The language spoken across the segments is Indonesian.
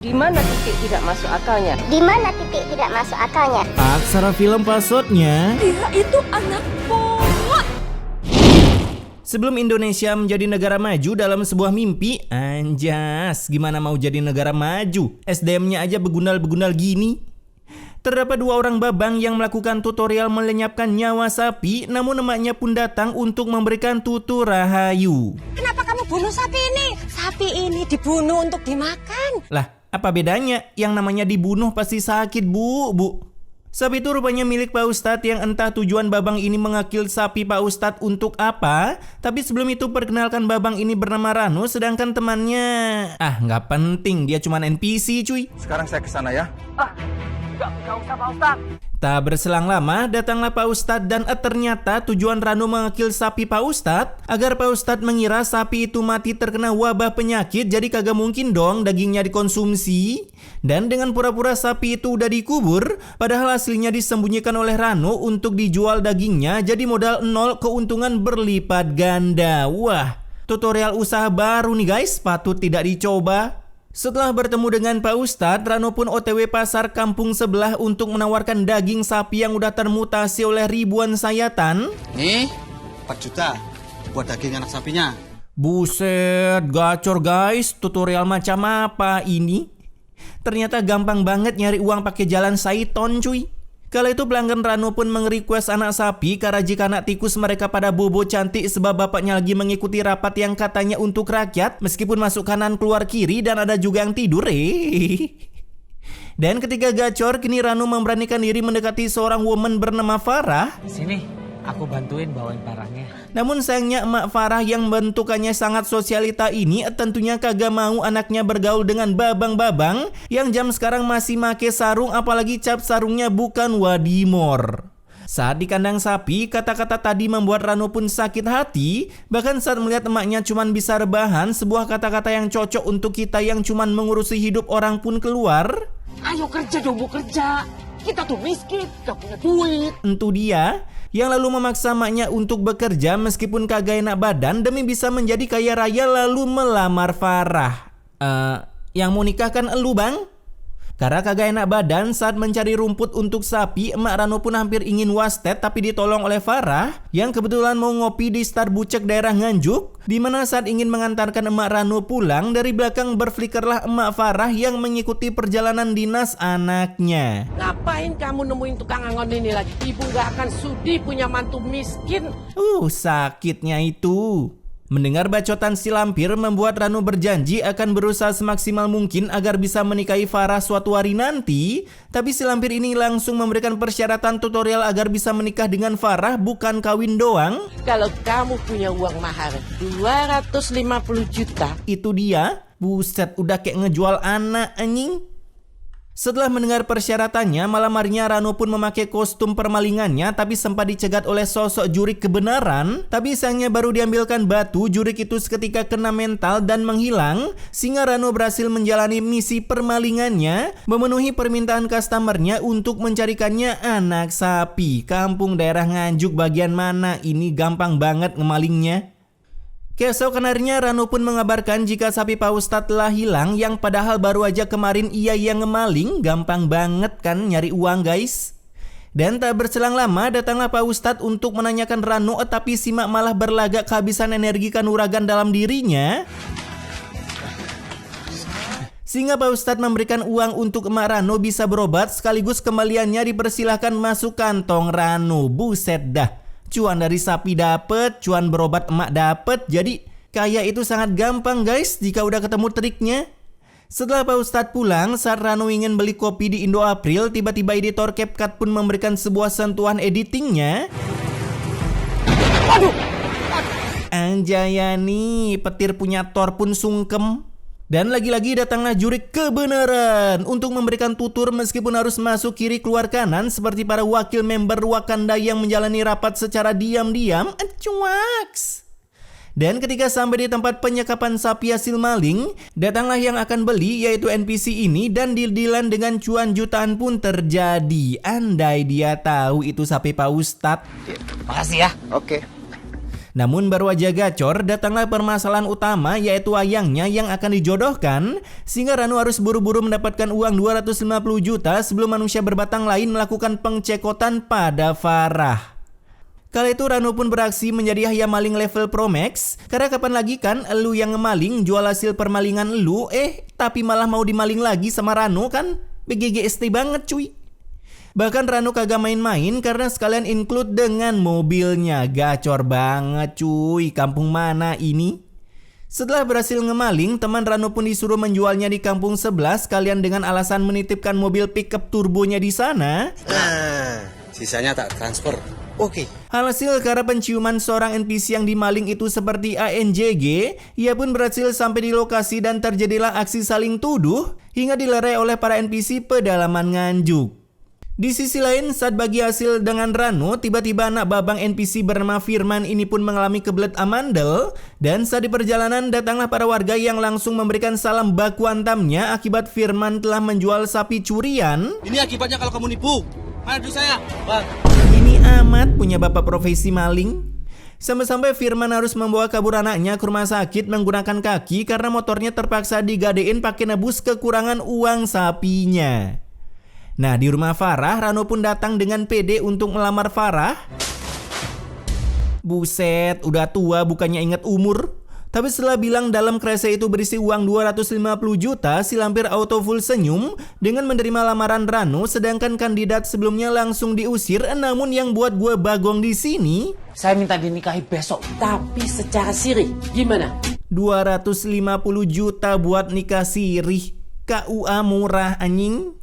Di mana titik tidak masuk akalnya? Di mana titik tidak masuk akalnya? Aksara film passwordnya. Dia itu anak bot. Sebelum Indonesia menjadi negara maju dalam sebuah mimpi, anjas, gimana mau jadi negara maju? SDM-nya aja begundal-begundal gini. Terdapat dua orang babang yang melakukan tutorial melenyapkan nyawa sapi, namun emaknya pun datang untuk memberikan tutur rahayu. Kenapa kamu bunuh sapi ini? Sapi ini dibunuh untuk dimakan. Lah, apa bedanya? Yang namanya dibunuh pasti sakit, Bu. Sapi itu rupanya milik Pak Ustadz yang entah tujuan babang ini mengakil sapi Pak Ustadz untuk apa. Tapi sebelum itu perkenalkan babang ini bernama Rano, sedangkan temannya... nggak penting, dia cuma NPC cuy. Sekarang saya kesana ya. Gak usah Pak Ustadz. Tak berselang lama, datanglah Pak Ustadz dan ternyata tujuan Rano mengakil sapi Pak Ustadz agar Pak Ustadz mengira sapi itu mati terkena wabah penyakit, jadi kagak mungkin dong dagingnya dikonsumsi. Dan dengan pura-pura sapi itu udah dikubur, padahal aslinya disembunyikan oleh Rano untuk dijual dagingnya, jadi modal nol, keuntungan berlipat ganda. Wah, tutorial usaha baru nih guys, patut tidak dicoba. Setelah bertemu dengan Pak Ustadz, Rano pun OTW pasar kampung sebelah untuk menawarkan daging sapi yang udah termutasi oleh ribuan sayatan. Nih, 4 juta buat daging anak sapinya. Buset, gacor guys, tutorial macam apa ini? Ternyata gampang banget nyari uang pakai jalan Saiton cuy. Kala itu pelanggan Rano pun meng-request anak sapi karena jika anak tikus mereka pada bobo cantik sebab bapaknya lagi mengikuti rapat yang katanya untuk rakyat, meskipun masuk kanan keluar kiri dan ada juga yang tidur. Dan ketika gacor, kini Rano memberanikan diri mendekati seorang woman bernama Farah. Sini, aku bantuin bawain barangnya. Namun sayangnya emak Farah yang bentukannya sangat sosialita ini tentunya kagak mau anaknya bergaul dengan babang-babang yang jam sekarang masih make sarung, apalagi cap sarungnya bukan wadimor. Saat di kandang sapi, kata-kata tadi membuat Rano pun sakit hati. Bahkan saat melihat emaknya cuman bisa rebahan, sebuah kata-kata yang cocok untuk kita yang cuman mengurusi hidup orang pun keluar. Ayo kerja dong, Bu, kerja. Kita tuh miskin, gak punya duit. Entu dia yang lalu memaksa emaknya untuk bekerja meskipun kagak enak badan demi bisa menjadi kaya raya lalu melamar Farah. Yang mau nikah kan elu bang? Karena kagak enak badan saat mencari rumput untuk sapi, emak Rano pun hampir ingin wasted tapi ditolong oleh Farah yang kebetulan mau ngopi di Starbucks daerah Nganjuk. Dimana saat ingin mengantarkan emak Rano pulang, dari belakang berflikerlah emak Farah yang mengikuti perjalanan dinas anaknya. Ngapain kamu nemuin tukang angon ini lagi? Ibu gak akan sudi punya mantu miskin. Sakitnya itu. Mendengar bacotan si lampir membuat Rano berjanji akan berusaha semaksimal mungkin agar bisa menikahi Farah suatu hari nanti. Tapi si lampir ini langsung memberikan persyaratan tutorial agar bisa menikah dengan Farah, bukan kawin doang. Kalau kamu punya uang mahar 250 juta. Itu dia, buset udah kayak ngejual anak anjing. Setelah mendengar persyaratannya, malam harinya Rano pun memakai kostum permalingannya tapi sempat dicegat oleh sosok jurik kebenaran. Tapi sayangnya baru diambilkan batu, jurik itu seketika kena mental dan menghilang. Sehingga Rano berhasil menjalani misi permalingannya, memenuhi permintaan customernya untuk mencarikannya anak sapi. Kampung daerah Nganjuk bagian mana? Ini gampang banget ngemalingnya. Keesokan harinya Rano pun mengabarkan jika sapi Pak Ustadz telah hilang, yang padahal baru aja kemarin ia yang ngemaling. Gampang banget kan nyari uang guys. Dan tak berselang lama datanglah Pak Ustadz untuk menanyakan Rano, tapi simak malah berlagak kehabisan energi kanuragan dalam dirinya. Sehingga Pak Ustadz memberikan uang untuk emak Rano bisa berobat, sekaligus kembaliannya dipersilahkan masuk kantong Rano. Buset dah. Cuan dari sapi dapet, cuan berobat emak dapet. Jadi kaya itu sangat gampang guys jika udah ketemu triknya. Setelah Pak Ustadz pulang, saat Rano ingin beli kopi di Indo April, tiba-tiba editor CapCut pun memberikan sebuah sentuhan editingnya. Waduh! Anjayani, petir punya Thor pun sungkem. Dan lagi-lagi datanglah jurik kebenaran untuk memberikan tutur meskipun harus masuk kiri keluar kanan seperti para wakil member Wakanda yang menjalani rapat secara diam-diam. Cuaks. Dan ketika sampai di tempat penyekapan sapi hasil maling, datanglah yang akan beli yaitu NPC ini dan deal-dealan dengan cuan jutaan pun terjadi. Andai dia tahu itu sapi Pak Ustadz. Makasih ya. Oke. Namun baru aja gacor, datanglah permasalahan utama yaitu ayangnya yang akan dijodohkan, sehingga Rano harus buru-buru mendapatkan uang 250 juta sebelum manusia berbatang lain melakukan pengcekotan pada Farah. Kala itu Rano pun beraksi menjadi ayam maling level Pro Max, karena kapan lagi kan elu yang ngemaling jual hasil permalingan elu, tapi malah mau dimaling lagi sama Rano kan? BGGST banget cuy. Bahkan Rano kagak main-main karena sekalian include dengan mobilnya. Gacor banget cuy, kampung mana ini? Setelah berhasil ngemaling, teman Rano pun disuruh menjualnya di kampung sebelah sekalian dengan alasan menitipkan mobil pickup turbonya di sana. Sisanya tak transfer. Oke. Alhasil karena penciuman seorang NPC yang dimaling itu seperti ANJG, ia pun berhasil sampai di lokasi dan terjadilah aksi saling tuduh hingga dilerai oleh para NPC pedalaman Nganjuk. Di sisi lain, saat bagi hasil dengan Rano, tiba-tiba anak babang NPC bernama Firman ini pun mengalami kebelet amandel, dan saat di perjalanan datanglah para warga yang langsung memberikan salam baku hantamnya akibat Firman telah menjual sapi curian. Ini akibatnya kalau kamu nipu. Mana duit saya? Bang. Ini amat punya bapak profesi maling. Sampai-sampai Firman harus membawa kabur anaknya ke rumah sakit menggunakan kaki karena motornya terpaksa digadein pakai nebus kekurangan uang sapinya. Nah, di rumah Farah, Rano pun datang dengan PD untuk melamar Farah. Buset, udah tua bukannya ingat umur. Tapi setelah bilang dalam kresek itu berisi uang 250 juta, si lampir auto full senyum dengan menerima lamaran Rano, sedangkan kandidat sebelumnya langsung diusir. Namun yang buat gue bagong di sini, Saya minta dinikahi besok. Tapi secara sirih, gimana? 250 juta buat nikah sirih. KUA murah anjing.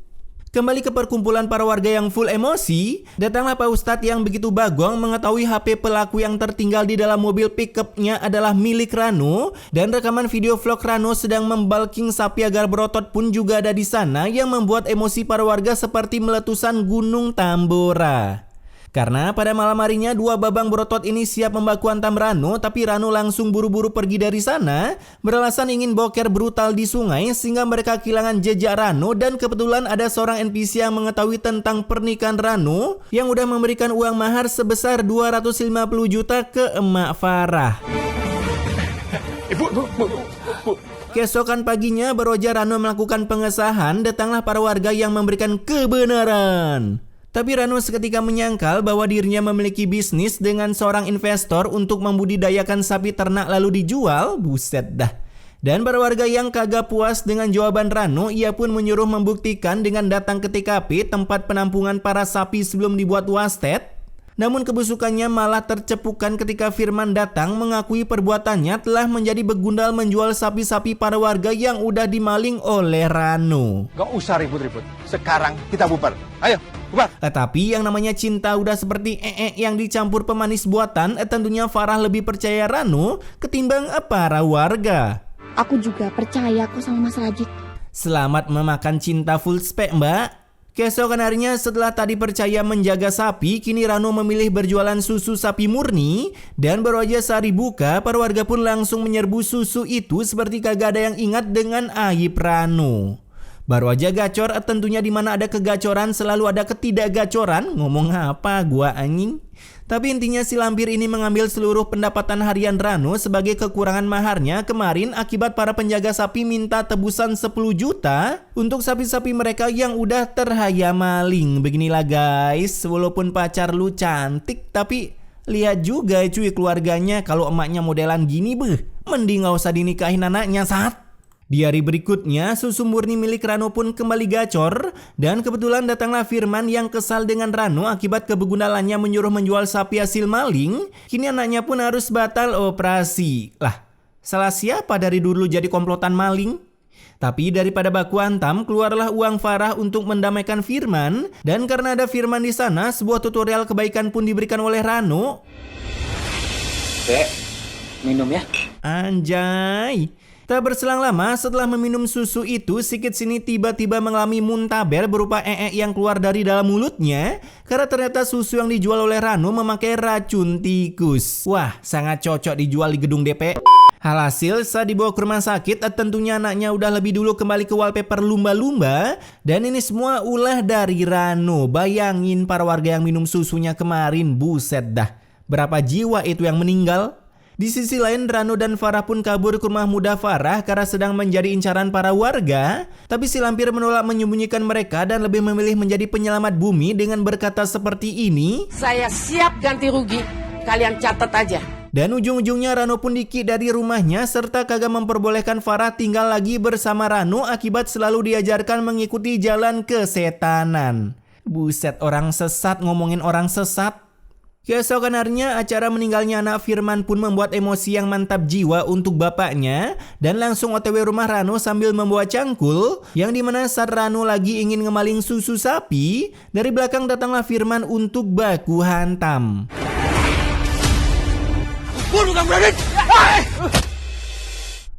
Kembali ke perkumpulan para warga yang full emosi, datanglah Pak Ustadz yang begitu bagong mengetahui HP pelaku yang tertinggal di dalam mobil pickupnya adalah milik Rano, dan rekaman video vlog Rano sedang membalking sapi agar berotot pun juga ada di sana yang membuat emosi para warga seperti meletusan gunung Tambora. Karena pada malam harinya dua babang berotot ini siap membaku hantam Rano, tapi Rano langsung buru-buru pergi dari sana beralasan ingin boker brutal di sungai sehingga mereka kehilangan jejak Rano, dan kebetulan ada seorang NPC yang mengetahui tentang pernikahan Rano yang udah memberikan uang mahar sebesar 250 juta ke emak Farah. Keesokan paginya baru aja Rano melakukan pengesahan, datanglah para warga yang memberikan kebenaran. Tapi Rano seketika menyangkal bahwa dirinya memiliki bisnis dengan seorang investor untuk membudidayakan sapi ternak lalu dijual. Buset dah. Dan para warga yang kagak puas dengan jawaban Rano, ia pun menyuruh membuktikan dengan datang ke TKP tempat penampungan para sapi sebelum dibuat wasted. Namun kebusukannya malah tercepukan ketika Firman datang mengakui perbuatannya telah menjadi begundal menjual sapi-sapi para warga yang udah dimaling oleh Rano. Gak usah ribut-ribut. Sekarang kita bubar. Ayo, bubar. Tapi yang namanya cinta udah seperti yang dicampur pemanis buatan, tentunya Farah lebih percaya Rano ketimbang para warga. Aku juga percaya kok sama Mas Rajik. Selamat memakan cinta full spek, Mbak. Keesokan harinya setelah tadi percaya menjaga sapi, kini Rano memilih berjualan susu sapi murni. Dan baru aja sehari buka, para warga pun langsung menyerbu susu itu seperti kagak ada yang ingat dengan aib Rano. Baru aja gacor, tentunya di mana ada kegacoran selalu ada ketidakgacoran. Ngomong apa gua anjing? Tapi intinya si lampir ini mengambil seluruh pendapatan harian Rano sebagai kekurangan maharnya kemarin akibat para penjaga sapi minta tebusan 10 juta untuk sapi-sapi mereka yang udah terhayam maling. Beginilah guys, walaupun pacar lu cantik tapi lihat juga cuy keluarganya, kalau emaknya modelan gini mending gak usah dinikahin anaknya saat. Di hari berikutnya, susu murni milik Rano pun kembali gacor, dan kebetulan datanglah Firman yang kesal dengan Rano akibat kebegundalannya menyuruh menjual sapi hasil maling. Kini anaknya pun harus batal operasi. Lah, salah siapa dari dulu jadi komplotan maling? Tapi daripada baku hantam, keluarlah uang Farah untuk mendamaikan Firman, dan karena ada Firman di sana, sebuah tutorial kebaikan pun diberikan oleh Rano. Dek, minum ya. Anjay. Tak berselang lama setelah meminum susu itu, sikit sini tiba-tiba mengalami muntaber berupa yang keluar dari dalam mulutnya karena ternyata susu yang dijual oleh Rano memakai racun tikus. Wah, sangat cocok dijual di gedung DP. Alhasil saat dibawa ke rumah sakit, tentunya anaknya udah lebih dulu kembali ke wallpaper lumba-lumba, dan ini semua ulah dari Rano. Bayangin para warga yang minum susunya kemarin, buset dah. Berapa jiwa itu yang meninggal? Di sisi lain, Rano dan Farah pun kabur ke rumah muda Farah karena sedang menjadi incaran para warga. Tapi si lampir menolak menyembunyikan mereka dan lebih memilih menjadi penyelamat bumi dengan berkata seperti ini. Saya siap ganti rugi. Kalian catat aja. Dan ujung-ujungnya Rano pun dikick dari rumahnya serta kagak memperbolehkan Farah tinggal lagi bersama Rano akibat selalu diajarkan mengikuti jalan kesetanan. Buset, orang sesat ngomongin orang sesat. Keesokan harinya, acara meninggalnya anak Firman pun membuat emosi yang mantap jiwa untuk bapaknya dan langsung OTW rumah Rano sambil membawa cangkul, yang dimana saat Rano lagi ingin ngemaling susu sapi, dari belakang datanglah Firman untuk baku hantam.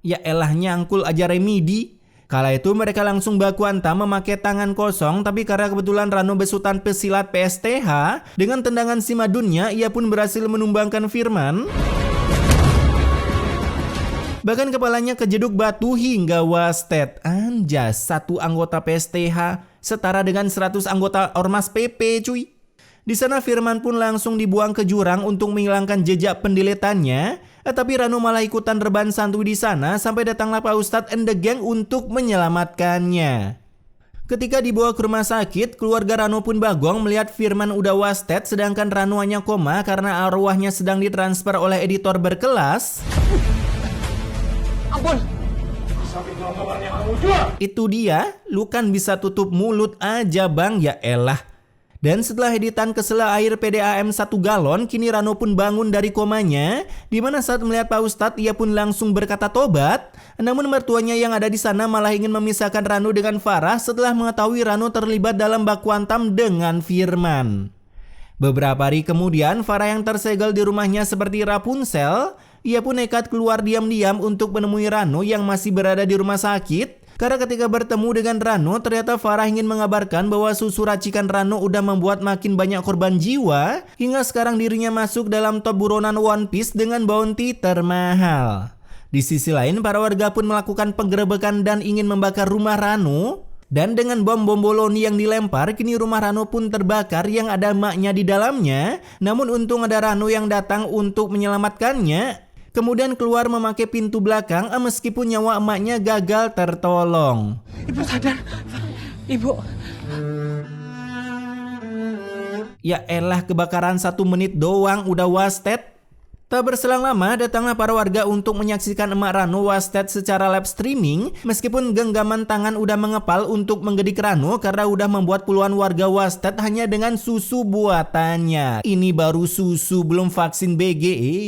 Ya elah, nyangkul aja remedi. Kala itu mereka langsung baku hantam memakai tangan kosong, tapi karena kebetulan Rano besutan pesilat PSTH, dengan tendangan si madunnya ia pun berhasil menumbangkan Firman. Bahkan kepalanya kejeduk batu hingga wasted. Anjas, satu anggota PSTH setara dengan 100 anggota Ormas PP cuy. Di sana Firman pun langsung dibuang ke jurang untuk menghilangkan jejak pendeletannya. Tapi Rano malah ikutan rebahan santuy di sana sampai datanglah Pak Ustadz and the gang untuk menyelamatkannya. Ketika dibawa ke rumah sakit, keluarga Rano pun bagong melihat Firman udah wasted sedangkan Rano hanya koma karena arwahnya sedang ditransfer oleh editor berkelas. Ampun. Itu dia, lu kan bisa tutup mulut aja bang, ya elah. Dan setelah editan kesela air PDAM 1 galon, kini Rano pun bangun dari komanya, dimana saat melihat Pak Ustadz ia pun langsung berkata tobat. Namun mertuanya yang ada di sana malah ingin memisahkan Rano dengan Farah setelah mengetahui Rano terlibat dalam baku hantam dengan Firman. Beberapa hari kemudian, Farah yang tersegel di rumahnya seperti Rapunzel, ia pun nekat keluar diam-diam untuk menemui Rano yang masih berada di rumah sakit. Karena ketika bertemu dengan Rano, ternyata Farah ingin mengabarkan bahwa susu racikan Rano udah membuat makin banyak korban jiwa, hingga sekarang dirinya masuk dalam top buronan One Piece dengan bounty termahal. Di sisi lain, para warga pun melakukan penggerebekan dan ingin membakar rumah Rano. Dan dengan bom-bom boloni yang dilempar, kini rumah Rano pun terbakar yang ada emaknya di dalamnya. Namun untung ada Rano yang datang untuk menyelamatkannya. Kemudian keluar memakai pintu belakang meskipun nyawa emaknya gagal tertolong. Ibu sadar. Ibu. Ya elah, kebakaran 1 menit doang udah wasted. Tak berselang lama datanglah para warga untuk menyaksikan emak Rano wasted secara live streaming. Meskipun genggaman tangan udah mengepal untuk menggedik Rano karena udah membuat puluhan warga wasted hanya dengan susu buatannya. Ini baru susu, belum vaksin BGE.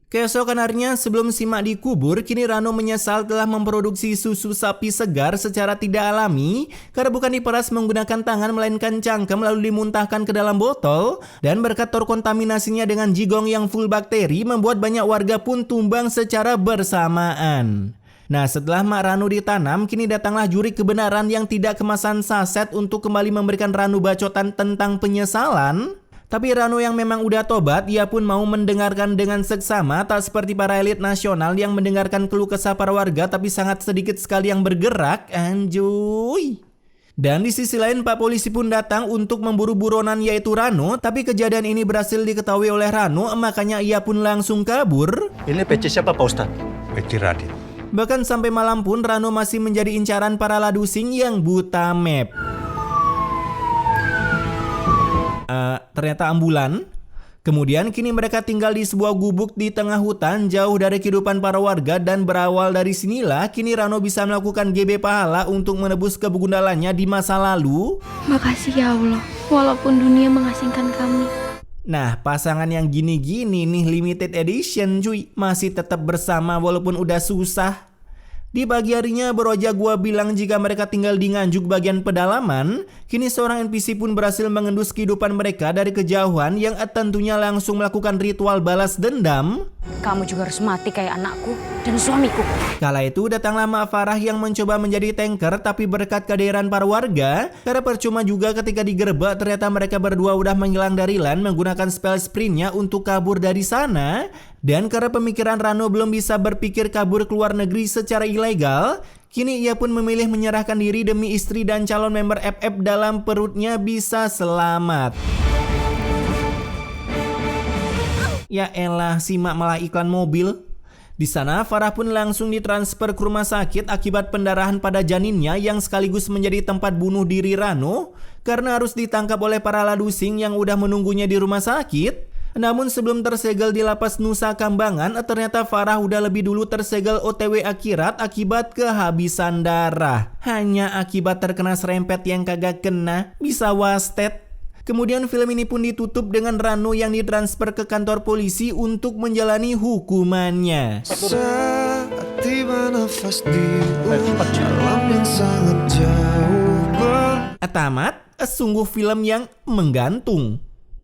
Keesokan harinya sebelum si mak dikubur, kini Rano menyesal telah memproduksi susu sapi segar secara tidak alami karena bukan diperas menggunakan tangan melainkan cangkem lalu dimuntahkan ke dalam botol, dan berkat terkontaminasinya dengan jigong yang full bakteri membuat banyak warga pun tumbang secara bersamaan. Nah, setelah mak Rano ditanam, kini datanglah juri kebenaran yang tidak kemasan saset untuk kembali memberikan Rano bacotan tentang penyesalan. Tapi Rano yang memang udah tobat, ia pun mau mendengarkan dengan seksama, tak seperti para elit nasional yang mendengarkan keluh kesah para warga tapi sangat sedikit sekali yang bergerak, anjuy. Dan di sisi lain Pak Polisi pun datang untuk memburu buronan yaitu Rano, tapi kejadian ini berhasil diketahui oleh Rano, makanya ia pun langsung kabur. Ini peci siapa Pak Ustadz? Peci Radit. Bahkan sampai malam pun Rano masih menjadi incaran para ladusing yang buta map. Ternyata ambulan. Kemudian kini mereka tinggal di sebuah gubuk di tengah hutan jauh dari kehidupan para warga, dan berawal dari sinilah kini Rano bisa melakukan GB pahala untuk menebus kebegundalannya di masa lalu. Makasih ya Allah, walaupun dunia mengasingkan kami. Nah, pasangan yang gini-gini nih limited edition cuy, masih tetap bersama walaupun udah susah. Di pagi harinya baru aja gua bilang jika mereka tinggal di Nganjuk bagian pedalaman, kini seorang NPC pun berhasil mengendus kehidupan mereka dari kejauhan yang tentunya langsung melakukan ritual balas dendam. Kamu juga harus mati kayak anakku dan suamiku. Kala itu datanglah Mak Farah yang mencoba menjadi tanker, tapi berkat kehadiran para warga, karena percuma juga ketika digerebek ternyata mereka berdua udah menghilang dari LAN menggunakan spell sprintnya untuk kabur dari sana. Dan karena pemikiran Rano belum bisa berpikir kabur keluar negeri secara ilegal, kini ia pun memilih menyerahkan diri demi istri dan calon member FF dalam perutnya bisa selamat. Ya elah, simak malah iklan mobil. Di sana, Farah pun langsung ditransfer ke rumah sakit akibat pendarahan pada janinnya yang sekaligus menjadi tempat bunuh diri Rano karena harus ditangkap oleh para ladusing yang udah menunggunya di rumah sakit. Namun sebelum tersegel di lapas Nusa Kambangan, ternyata Farah udah lebih dulu tersegel OTW akhirat akibat kehabisan darah. Hanya akibat terkena serempet yang kagak kena, bisa wasted. Kemudian film ini pun ditutup dengan Rano yang ditransfer ke kantor polisi untuk menjalani hukumannya. Saat tiba nafas di alam yang sangat jauh. Tamat, sungguh film yang menggantung.